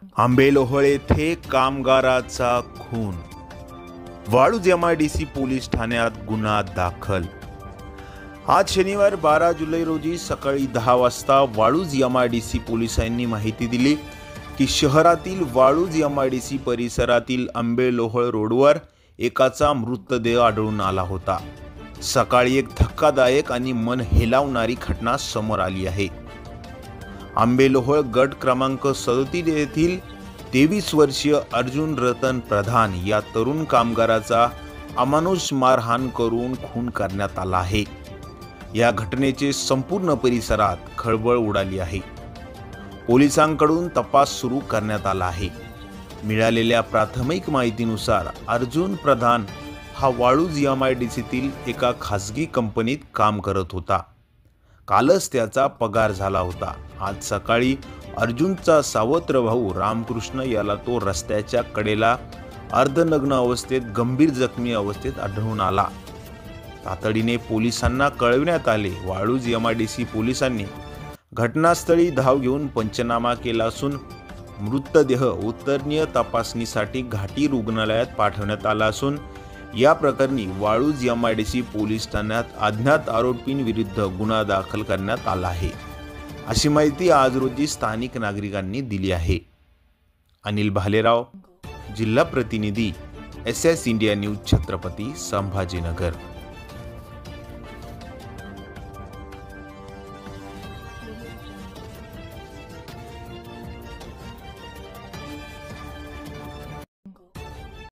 आंबेलोहळ येथे कामगाराचा खून, वाळूज MIDC पोलीस ठाण्यात गुन्हा दाखल। आज शनिवार 12 जुलै रोजी सकाळी 10 वाजता वाळूज MIDC पोलिसांनी माहिती दिली की शहरातील वाळूज MIDC परिसरातील आंबेलोहळ रोडवर एकाचा मृतदेह आढळून आला होता। सकाळी एक धक्कादायक आणि मन हेलावणारी घटना समोर आली आहे। आंबेलोहळ गट क्रमांक 37 येथील 23 वर्षीय अर्जुन रतन प्रधान या तरुण कामगाराचा अमानुष मारहाण करून खून करण्यात आला आहे। या घटनेचे संपूर्ण परिसरात खळबळ उडाली आहे। पोलिसांकडून तपास सुरू करण्यात आला आहे। मिळालेल्या प्राथमिक माहितीनुसार अर्जुन प्रधान हा वाळूज MIDCतील एका खासगी कंपनीत काम करत होता। कालच त्याचा पगार झाला होता। आज सकाळी अर्जुनचा सावत्र भाऊ रामकृष्ण याला तो रस्त्याच्या कडेला अर्धनग्न अवस्थेत गंभीर जखमी अवस्थेत आढळून आला। तातडीने पोलिसांना कळविण्यात आले। वाळूज MIDC पोलिसांनी घटनास्थळी धाव घेऊन पंचनामा केला असून मृतदेह उत्तरीय तपासणीसाठी घाटी रुग्णालयात पाठवण्यात आला असून या प्रकरणी वाळूज MIDC पोलीस ठाण्यात अज्ञात आरोपींविरुद्ध गुन्हा दाखल करण्यात आला आहे, अशी माहिती आज रोजी स्थानिक नागरिकांनी दिली आहे। अनिल भालेराव, जिल्हा प्रतिनिधी, SS India news, Chhatrapati Sambhajinagar.